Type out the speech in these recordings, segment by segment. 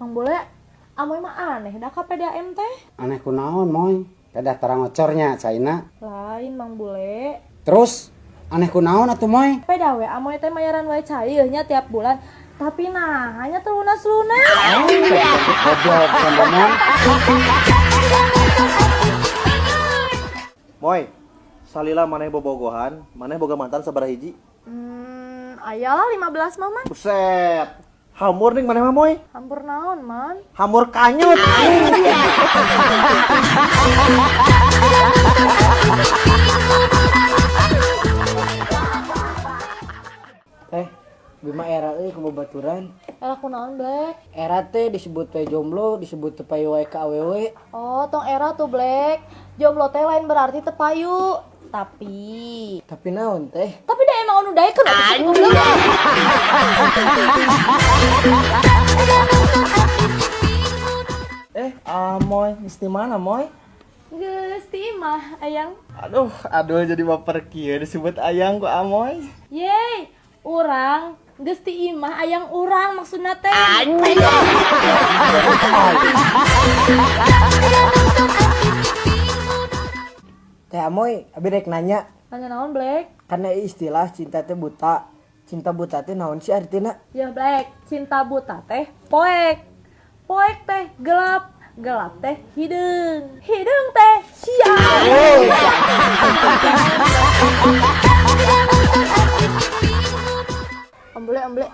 Mang Bule, amoy mah aneh dah ka PDAM teh. Aneh kunaon moy? Kedah terang ngocornya caina. Lain Mang Bule. Terus aneh kunaon atuh moy? Peda we amoy teh mayaran wae cair nya tiap bulan. Tapi nah, hanya terlunas-lunas. Goblok sampean. Moy, salila maneh bobogohan, maneh boga mantan sabaraha hiji? Ayalah 15 mama. Buset. Hamur nih maneh mah moy? Hampur naon, Man? Hamur kanyut. Bima era kumaha baturan. Era kunaon, Black? Era teh disebut teh jomblo, disebut teh payu wae ka awewe. Oh, tong era tuh, Black. Jomblo teh lain berarti tepayu. Tapi naon teh? da emang anu daekeun atuh goblok. Moy, mesti mana moy? Geus ti imah, ayang. Aduh jadi baper kieu disebut ayang ku Amoy. Yeay, urang geus ti imah ayang urang maksudna teh. Teh Amoy, abi rek nanya. Tanya naon, Black? Karena istilah cinta teh buta. Cinta buta teh naon sih artina? Ya, Black, cinta buta teh poek. Poek teh gelap. Gelap teh hideung. Hideung teh siang. Ambule,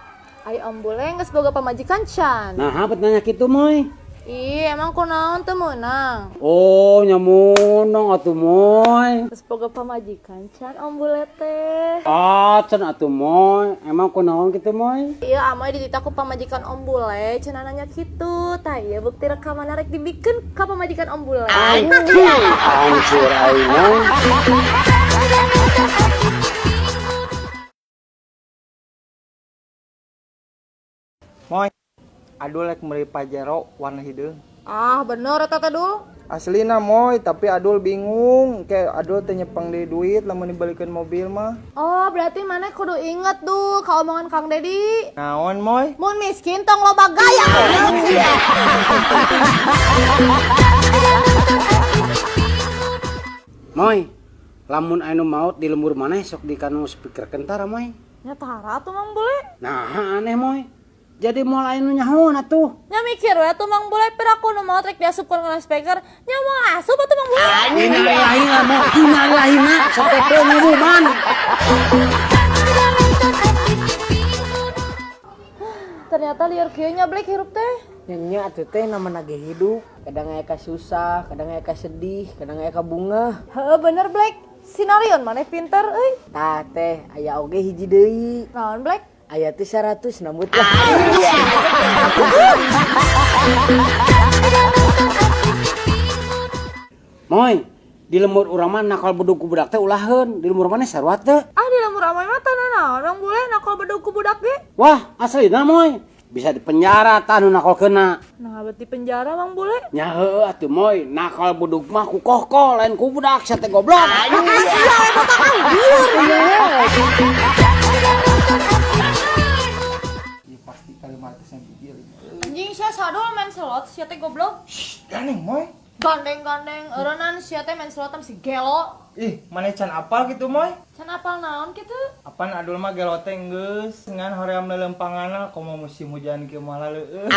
ai ambule geus boga pamajikan can. Nah, habet nanya kitu moy. Ih, emang kunaon teu meunang? Oh, nyamunong atuh moy. Geus boga pamajikan can ambule teh. Ah, can atuh moy. Emang kunaon kitu moy? Iya, amoy ditita ku pamajikan Om Bule, cenah nanya kitu. Tah ieu bukti rekaman rek dibikeun ka pamajikan Om Bule. Anjir aing moy. Moy, adul rek meuli pajero warna hideung. Ah, bener eta teh dul. Aslina moy, tapi adul bingung. Kayak adul teh nyepeng deui duit lamun dibalikeun mobil mah. Oh, berarti mana kudu inget dul ka omongan Kang Dedi. Naon moy? Mun miskin tong loba gaya. Moy, lamun anu maut di lembur maneh sok dikanu speaker kentara moy. Nya tara tuh Mang Bule. Nah, aneh moy. Jadi mulai nu nyahoan atuh. Nya mikir we tuh Mang Bule piraku nu mau trek diasupkeun kana speaker. Nya mau asup atuh Mang Bule. Innalillahi na moy, innalillahi na sapopo ngabuman. Ternyata liar kieu nya Black hirup teh. Nya atuh teh namana ge hidup. Kadang aya ka susah, kadang aya ka sedih, kadang aya ka bunga. Heeh, bener Black. Sinarion maneh pinter euy. Tah teh aya oge hiji deui. Naon Black? Aya teh 100 nambut lah. Moy, di lembur urang mah nakal bedug ku budak teh ulaheun. Di lembur maneh sarua teu. Ah di lemur amoy mah teu naon Mang Bule nakal bedug ku budak ge. Wah, aslina moy. Bisa dipenjara tah nu nakal keuna. Nah, berarti penjara Mang Bule. Nya heueuh atuh moy, nakal bedug mah ku kohko lain ku budak sia teh goblok. Pasti kalimatnya gigil. Anjing sia sadol main slot sia teh goblok. Gandeng moy. Gandeng-gandeng eureunnan sia teh main slot si gelo. Ih, maneh can apal gitu moy? Can apal naon kitu? Apaan adul mah gelo teh geus ngan hoream leuleumpanganna komo musim hujan kieu mah leueuh.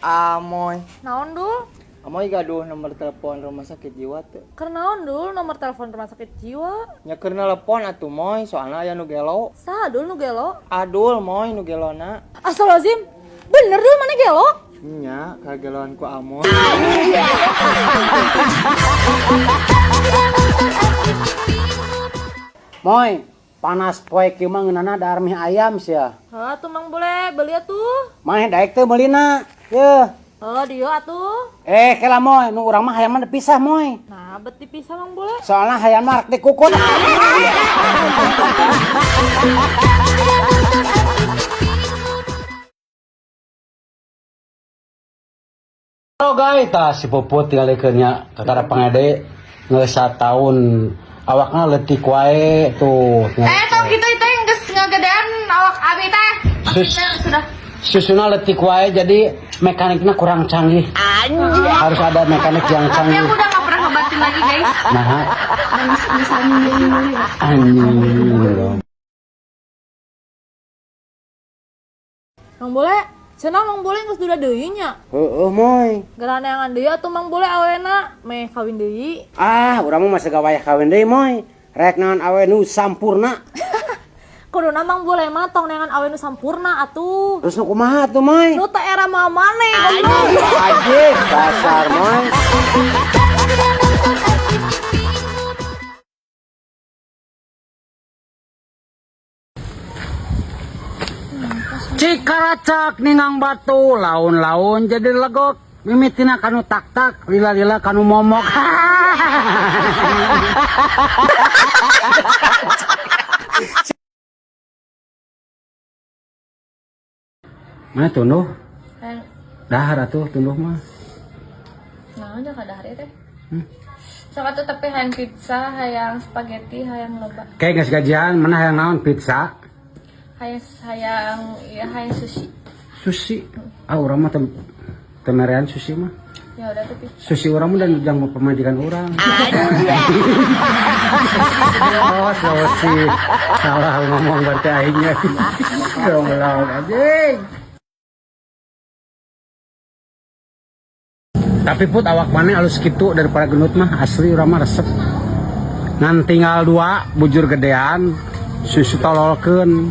Amoy. Naon dul? Amoy gaduh nomor telepon rumah sakit jiwa teh. Keur naon dul nomor telepon rumah sakit jiwa? Nyeker telepon atuh moy, soalna aya nu gelo. Saha dul nu gelo? Adul moy nu gelona. Astagfirullahalazim. Bener dul mana gelo? Nya, kageloan ku Amoy. Moy, panas poe kieu mah ngeunana da armih ayam sia. Hah tuh Mang Bule, beli atuh. Maneh daek teu meulina. Yeuh. Oh, dia atuh. Kela moy, nu urang mah hayam mah dipisah moy. Nah, beti pisah Mang Bule. Soalnya hayam mah rek dikukut. Halo guys, tah si Puput tinggalikeun nya kakara pangede geus 1 tahun awakna leutik wae tuh. Tong Itu yang geus ngagedean awak abi teh. Sudah. Susuna letik wae jadi mekaniknya kurang canggih. Harus ada mekanik yang Tapi canggih. aku udah gak pernah ngebatin lagi guys. Nah, Dan bisa nyindir-nyindir. anjing. Mang Bule, cenah Mang Bule geus duda deui nya. Heueuh moy. Geraneangan deui atuh Mang Bule awena meh kawin deui. Ah, urang mah masih gawayah kawin deui moy. Rek naon awe nu sampurna. Kuduna Mang Bule mah tong neangan awe nu sampurna atuh. Terus nu kumaha tuh moy? Nu teh era mah maneh goblok. Anjing, dasar moy. Cikaracak ningang batu laun-laun jadi legok mimitina kanu tak-tak lila-lila kanu momok. Mana tunduh? Dahar atuh tunduh mah. Nah, aja kada hari teh. Sok atuh tapi hayang pizza, hayang spaghetti, hayang loba. Kayak geus gajian mana yang naon pizza? Hayang sushi. Sushi. Ah urang mah temerean sushi mah. Ya udah tuh pizza. Sushi orang mah dan jangan pemajikan orang. Oh, sushi. Salah ngomong berarti aingnya. Goblok anjing. Tapi put awak mana halus kitu daripada gendut mah asli urang mah resep. Ngan tinggal 2 bujur gedean susu tololkeun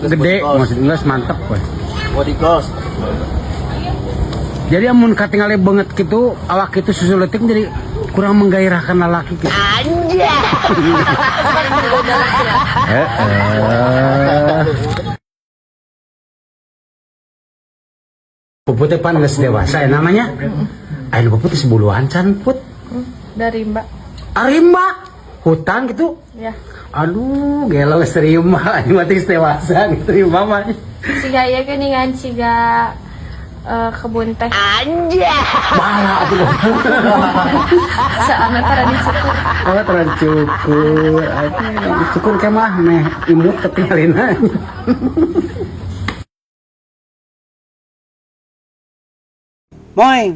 gede maksudnya mantep we. Body ghost. Jadi amun katingali banget gitu awak itu susu letik jadi kurang menggairahkan lelaki gitu. Puput teh pan geus dewasa ya namanya. Aya puput teh sebuluhan can put. Dari Mbak. Arimba hutan gitu. Ya. Aduh, gelo geus terima, ini mah geus dewasa geus terima mah. Siga ieu geuningan siga kebun teh. Bala atuh. Saana tara dicukur. Oh, terus cukur. Aduh, cukur ke mah meh imut ketinggalina. Moing.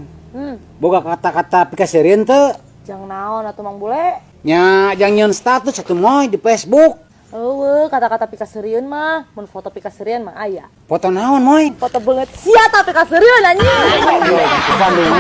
Boga kata-kata pikaserin teu. Jang naon atuh Mang Bule? Nya jang nyeun status atuh moy di Facebook. Eueuh, kata-kata pikaseureun mah, mun foto pikaseureun mah aya. Foto naon moy? Foto beungeut sia tah pikaseureun anjing. Bandung.